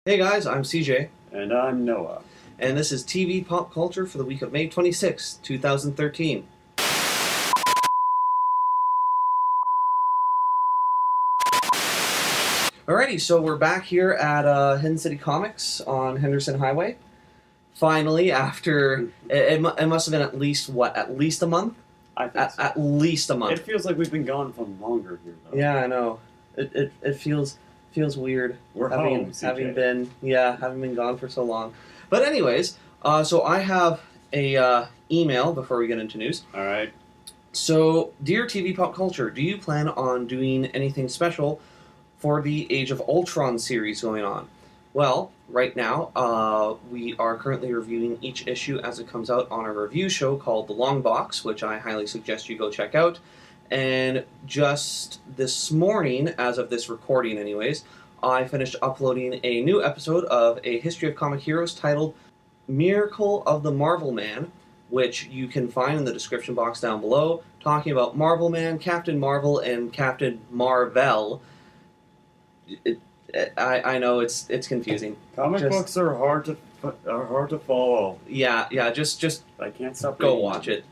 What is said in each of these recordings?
Hey guys, I'm CJ, And I'm Noah. and this is TV Pop Culture for the week of May 26, 2013. Alrighty, so we're back here at Hidden City Comics on Henderson Highway. Finally, after it must have been at least a month? I think so. At least a month. It feels like we've been gone for longer here, though. Yeah, I know. It feels weird. We're having been gone for so long. But anyways, so I have a email before we get into news. All right. So, dear TV Pop Culture, do you plan on doing anything special for the Age of Ultron series going on? Well, right now, we are currently reviewing each issue as it comes out on a review show called The Long Box, which I highly suggest you go check out. And just this morning, as of this recording anyways, I finished uploading a new episode of A History of Comic Heroes titled Miracle of the Marvel Man, which you can find in the description box down below, talking about Marvel Man, Captain Marvel, and Captain Marvel. I know it's confusing. Comic books are hard to follow. Yeah. Just I can't stop. go watch it.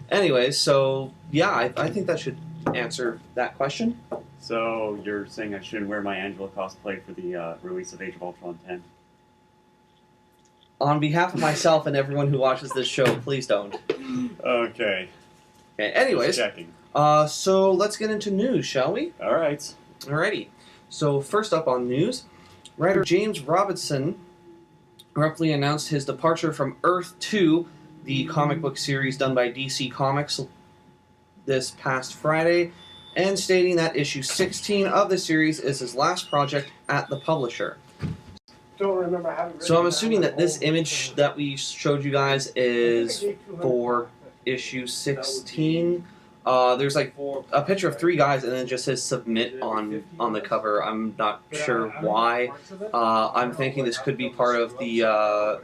Anyways, so yeah, I think that should answer that question. So you're saying I shouldn't wear my Angela cosplay for the release of Age of Ultron 10? On behalf of myself and everyone who watches this show, please don't. Okay. Okay. Anyways, Just checking. So let's get into news, shall we? All right. Alrighty. So first up on news, writer James Robinson abruptly announced his departure from Earth 2, the comic book series done by DC Comics, this past Friday, and stating that issue 16 of the series is his last project at the publisher. So I'm assuming that this image that we showed you guys is for issue 16. There's like a picture of three guys and then it just says submit on the cover. I'm not sure why. I'm thinking this could be part of the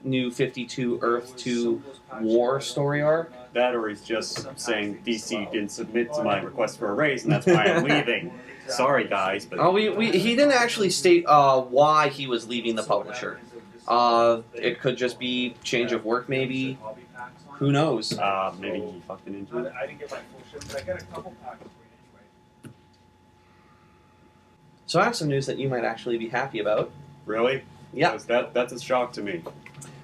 new 52 Earth 2 War story arc. That, or he's just saying DC didn't submit to my request for a raise, and that's why I'm leaving. Sorry, guys, but he didn't actually state why he was leaving the publisher. It could just be change of work, maybe. Who knows? Maybe he fucked it into it. I didn't get my full ship, but I got a couple packs for you anyway. So I have some news that you might actually be happy about. Really? Yeah. That's a shock to me.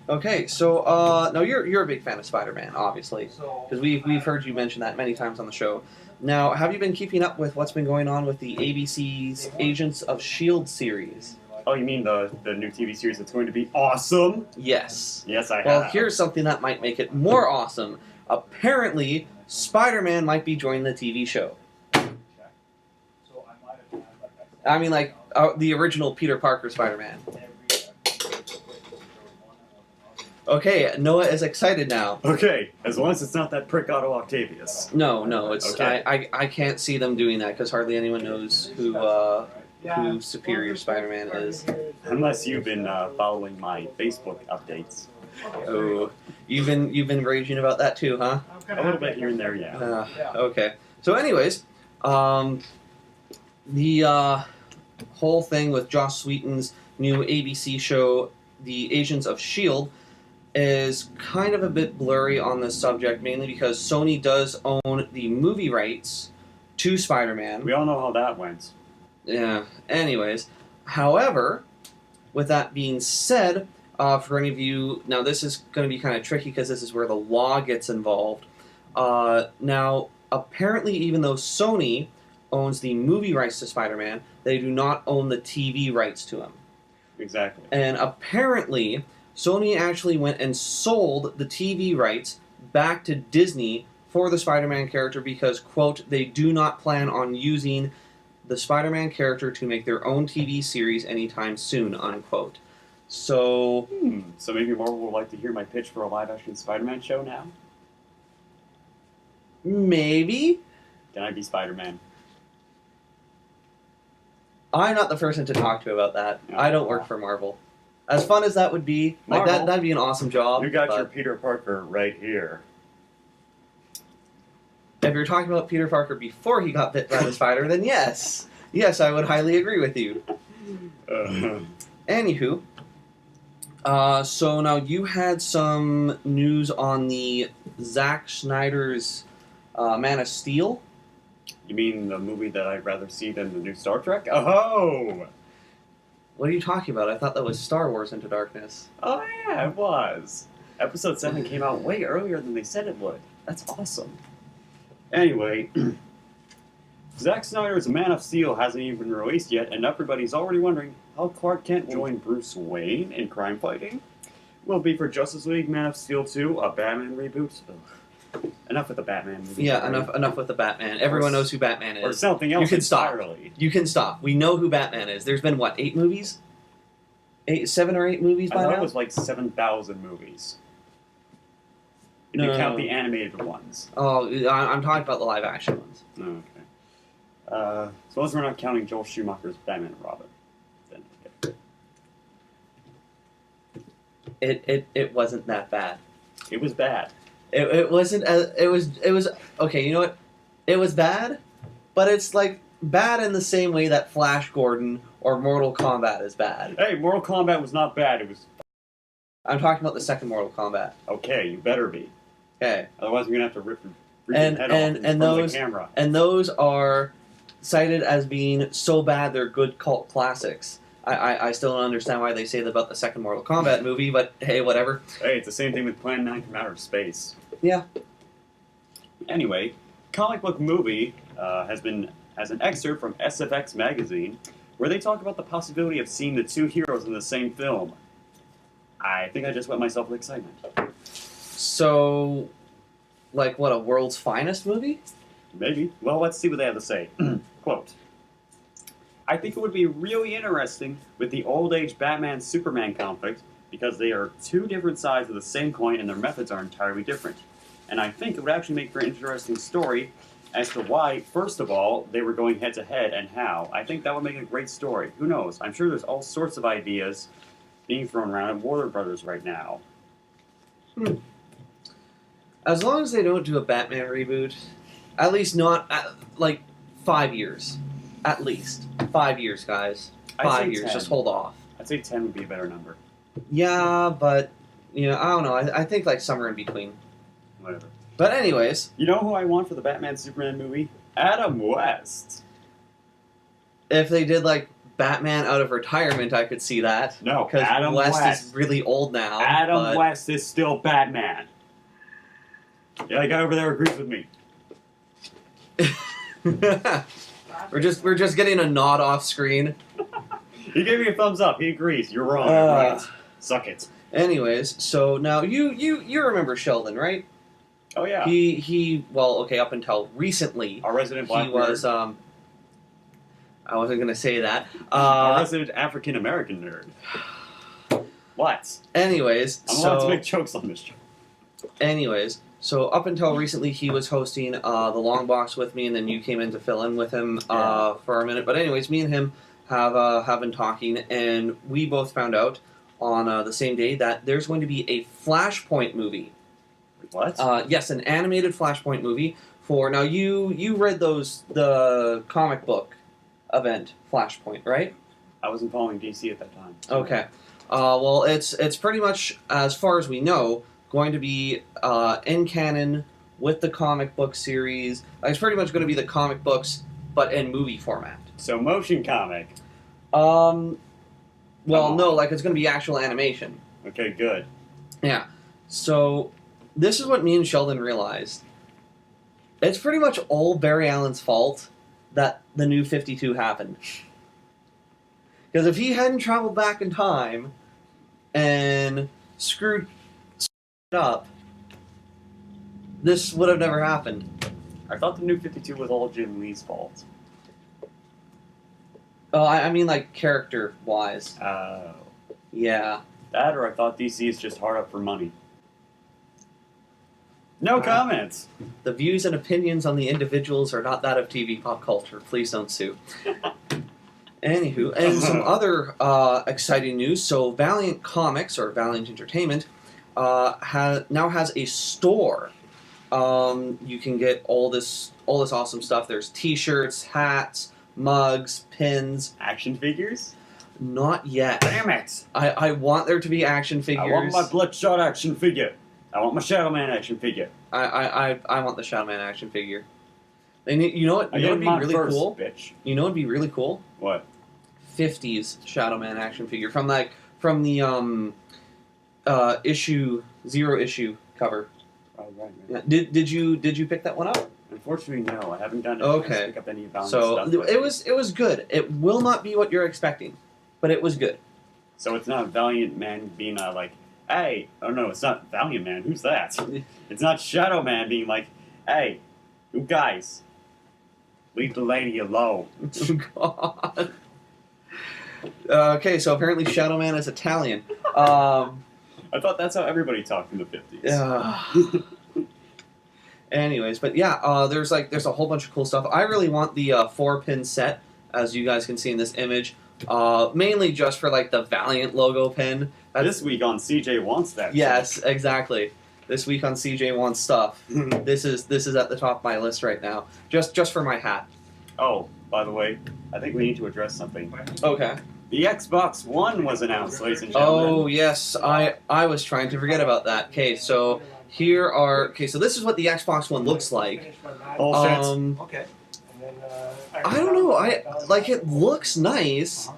Okay, so no, you're a big fan of Spider-Man, obviously, because we've heard you mention that many times on the show. Now, have you been keeping up with what's been going on with the ABC's Agents of S.H.I.E.L.D. series? Oh, you mean the new TV series that's going to be awesome? Yes. Yes, I have. Well, here's something that might make it more awesome. Apparently, Spider-Man might be joining the TV show. I mean, like, the original Peter Parker Spider-Man. Okay, Noah is excited now. Okay, as long as it's not that prick Otto Octavius. No, it's Okay. I can't see them doing that because hardly anyone knows who Superior Spider-Man is. Unless you've been following my Facebook updates. Oh, you've been raging about that too, huh? A little bit here and there, yeah. Okay. So, anyways, the whole thing with Joss Whedon's new ABC show, The Agents of S.H.I.E.L.D., is kind of a bit blurry on this subject, mainly because Sony does own the movie rights to Spider-Man. We all know how that went. Yeah, anyways. However, with that being said, for any of you, now this is going to be kind of tricky because this is where the law gets involved. Now, apparently, even though Sony owns the movie rights to Spider-Man, they do not own the TV rights to him. Exactly. And apparently, Sony actually went and sold the TV rights back to Disney for the Spider-Man character because, quote, they do not plan on using the Spider-Man character to make their own TV series anytime soon, unquote. So... So maybe Marvel would like to hear my pitch for a live-action Spider-Man show now? Maybe? Can I be Spider-Man? I'm not the person to talk to about that. No. I don't work for Marvel. As fun as that would be, like Marvel, that'd be an awesome job. You got but your Peter Parker right here. if you're talking about Peter Parker before he got bit by the spider, then yes. Yes, I would highly agree with you. Anywho, so now you had some news on the Zack Snyder's Man of Steel. You mean the movie that I'd rather see than the new Star Trek? Oh! What are you talking about? I thought that was Star Wars Into Darkness. Oh yeah, it was. Episode 7 came out way earlier than they said it would. That's awesome. Anyway, Zack Snyder's Man of Steel hasn't even been released yet, and everybody's already wondering how Clark Kent joined Bruce Wayne in crime fighting. Will it be for Justice League, Man of Steel 2, a Batman reboot? Ugh. Enough with the Batman movie. Yeah, right? enough with the Batman. Everyone knows who Batman is. Or something else You can stop. entirely. You can stop. We know who Batman is. There's been, what, 8 movies? 7 or 8 movies I by thought now? it was like 7,000 movies. If No, you no, count no. the animated ones. Oh, I'm talking about the live action ones. Oh, okay. As long as we're not counting Joel Schumacher's Batman and Robin. Then okay. It wasn't that bad. It was bad. It wasn't it was okay, you know what? It was bad, but it's like bad in the same way that Flash Gordon or Mortal Kombat is bad. Hey, Mortal Kombat was not bad. It was I'm talking about the second Mortal Kombat. okay. You better be. Okay. Otherwise, we're gonna have to rip your And- head and- off in and front those- of the camera. And those are cited as being so bad they're good cult classics. I still don't understand why they say that about the second Mortal Kombat movie, but hey, whatever. Hey, it's the same thing with Plan 9 from Outer Space. Yeah. Anyway, comic book movie has an excerpt from SFX magazine where they talk about the possibility of seeing the two heroes in the same film. I think I just wet myself with excitement. So, like, what, a world's finest movie? Maybe. Well, let's see what they have to say. Quote. I think it would be really interesting with the old age Batman Superman conflict because they are two different sides of the same coin and their methods are entirely different. And I think it would actually make for an interesting story as to why, first of all, they were going head to head and how. I think that would make a great story. Who knows? I'm sure there's all sorts of ideas being thrown around at Warner Brothers right now. As long as they don't do a Batman reboot, at least not, like, 5 years. At least. 5 years, guys. I'd 5 say years. 10. Just hold off. I'd say 10 would be a better number. Yeah, but, you know, I don't know. I think, like, somewhere in between. Whatever. But anyways, You know who I want for the Batman Superman movie? Adam West. if they did, like, Batman out of retirement, I could see that. No, Because Adam West West. is really old now. Adam but- West is still Batman. Yeah, that guy over there agrees with me. we're just getting a nod off screen. He gave me a thumbs up. He agrees. You're wrong. I'm right. Suck it. Anyways, so now you remember Sheldon, right? Oh yeah. He well, okay, up until recently, Our resident black he was nerd. I wasn't gonna say that. Our resident African American nerd. What? Anyways, I'm allowed to so make jokes on this show. anyways, so up until recently, he was hosting the Long Box with me, and then you came in to fill in with him for a minute. But anyways, me and him have been talking, and we both found out on the same day that there's going to be a Flashpoint movie. What? Yes, an animated Flashpoint movie. For now, you read the comic book event Flashpoint, right? I wasn't following DC at that time. Okay. Well, it's pretty much, as far as we know, going to be in canon with the comic book series. It's pretty much going to be the comic books, but in movie format. So motion comic. Well, on. no, like it's going to be actual animation. Okay, good. Yeah. So this is what me and Sheldon realized. It's pretty much all Barry Allen's fault that the New 52 happened. Because if he hadn't traveled back in time and screwed it up, this would have never happened. I thought the New 52 was all Jim Lee's fault. Oh, I mean, like, character-wise. Oh. Yeah. That or I thought DC is just hard up for money. No comments. The views and opinions on the individuals are not that of TV pop culture. Please don't sue. Anywho, and some other exciting news. So Valiant Comics, or Valiant Entertainment, now has a store. You can get all this awesome stuff. There's T-shirts, hats, mugs, pins. Action figures? Not yet. Damn it! I want there to be action figures. I want my Bloodshot action figure. I want my Shadow Man action figure. I want the Shadow Man action figure. And you know what? I You know what'd did be mine really first, cool? bitch. You know what'd be really cool? What? 50s Shadow Man action figure from the zero issue cover. Oh right. Man. Yeah. Did you pick that one up? Unfortunately, no. I haven't gotten a chance to pick up any Valiant So stuff. But it was good. It will not be what you're expecting, but it was good. so it's not Valiant Man being like, hey, oh no, it's not Valiant Man. Who's that? It's not Shadow Man being like, hey, you guys, leave the lady alone. Oh, God. Okay, so apparently Shadow Man is Italian. I thought that's how everybody talked in the 50s. Anyways, but yeah, there's a whole bunch of cool stuff. I really want the 4-pin set, as you guys can see in this image, mainly just for like the Valiant logo pin. This week on CJ Wants That. Yes, exactly. This week on CJ Wants Stuff. This is at the top of my list right now, just for my hat. Oh, by the way, I think we need to address something. Okay. The Xbox One was announced, ladies and gentlemen. Oh yes, I was trying to forget about that. Okay, so so this is what the Xbox One looks like. Bullshit. Okay. And then, I don't know. It looks nice,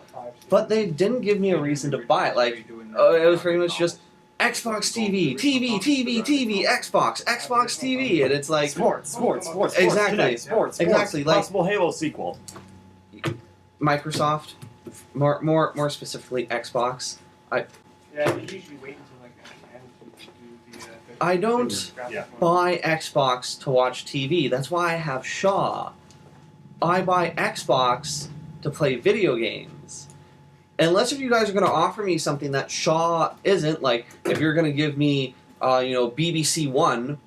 but they didn't give me a reason to buy it. Like, it was pretty much just Xbox TV, Xbox TV, and it's like Sports. Exactly. Connect, sports. Exactly, like- Possible Halo sequel. Microsoft, more specifically Xbox. Yeah, they usually wait until like the end to do the. I don't Yeah. buy Xbox to watch TV. That's why I have Shaw. I buy Xbox to play video games. Unless if you guys are going to offer me something that Shaw isn't, like if you're going to give me, BBC One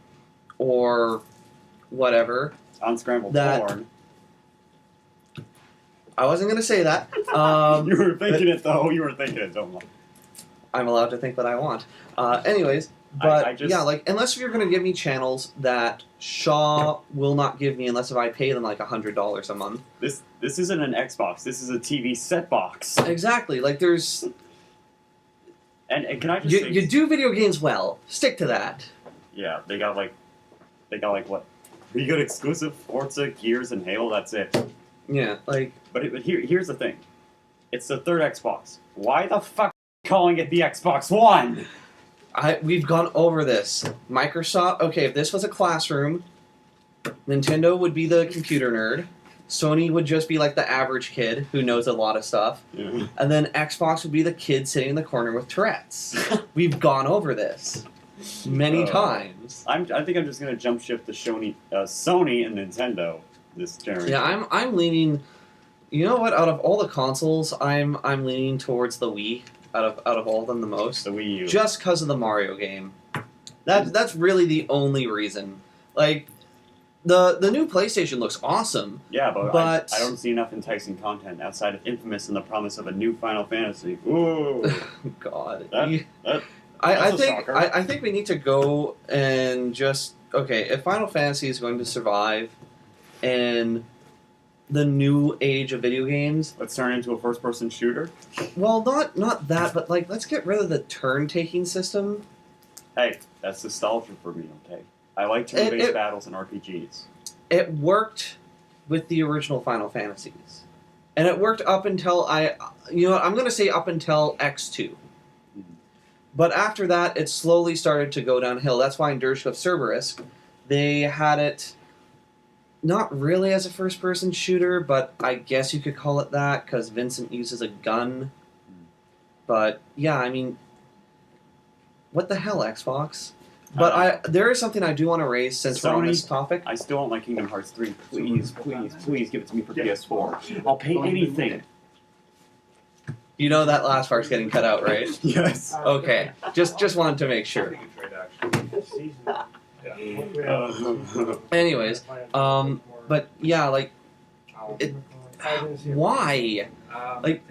or whatever. Unscrambled That- porn. I wasn't going to say that. You were thinking it though. You were thinking it. Don't lie. I'm allowed to think what I want. Anyways, but I just- yeah, like unless if you're going to give me channels that Shaw will not give me unless if I pay them like $100 a month. This isn't an Xbox. This is a TV set box. Exactly. Like there's And can I just say, you do video games well. Stick to that. yeah, they got like what? Pretty good exclusive Forza, Gears, and Halo. That's it. Yeah, like But here's the thing. It's the third Xbox. Why the fuck are you calling it the Xbox One? we've gone over this. Microsoft. Okay, if this was a classroom, Nintendo would be the computer nerd. Sony would just be like the average kid who knows a lot of stuff. Yeah. And then Xbox would be the kid sitting in the corner with Tourette's. We've gone over this many times. I think I'm just gonna jump ship to Sony and Nintendo this generation. Yeah, I'm leaning. You know what? Out of all the consoles, I'm leaning towards the Wii. Out of all of them, the most. The Wii U. Just because of the Mario game. That's really the only reason. Like, the new PlayStation looks awesome. Yeah, but But- I don't see enough enticing content outside of Infamous and the promise of a new Final Fantasy. Ooh. God. That- I that's a think shocker. I think we need to go and just if Final Fantasy is going to survive in the new age of video games, Let's turn it into a first-person shooter. well, not that, but like let's get rid of the turn-taking system. Hey, that's nostalgia for me. Okay, I like It- turn-based battles and RPGs. It worked with the original Final Fantasies, and it worked up until I'm going to say up until X2. But after that, it slowly started to go downhill. That's why in Dirge of Cerberus, they had it not really as a first-person shooter, but I guess you could call it that because Vincent uses a gun. But yeah, I mean, what the hell, Xbox? But there is something I do want to raise since we're on this topic. I still don't like Kingdom Hearts 3. Please give it to me for PS4. I'll pay anything. You know that last part's getting cut out, right? Yes. Okay, just wanted to make sure. Anyways, but yeah, like, why? Like,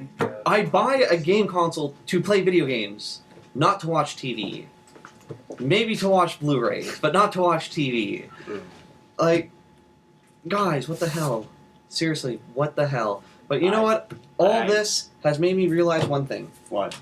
I buy a game console to play video games, not to watch TV. Maybe to watch Blu-rays, but not to watch TV. Like, guys, what the hell? Seriously, what the hell? But you know what? All this has made me realize one thing. What?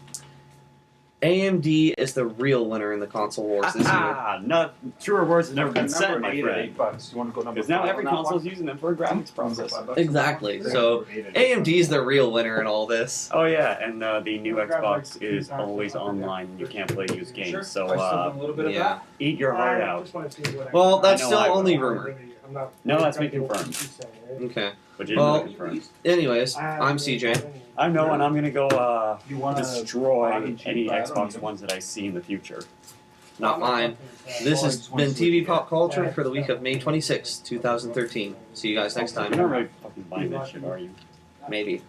AMD is the real winner in the console wars this year. No, truer words have never been said, my $8 friend. $8. You want to go number Because now 5 every on that console's one? using them for a graphics processor. $5. Exactly. Yeah. So AMD is the real winner in all this. Oh yeah, and the new Xbox is always online. You can't play used games, so a little bit of yeah. that. eat your heart I out. just want to see what I Well, that's I know still I will. only rumor. I'm not No, that's been gonna do what confirmed. you say, right? Okay. But you Well, didn't confirm. Anyways, I have I'm no CJ. opinion. I'm Noah, and I'm gonna go You want to destroy any Xbox Ones that I see in the future. Not mine. This has been TV Pop Culture for the week of May 26, 2013. See you guys next You're time. not really fucking buying that shit, are you? Maybe.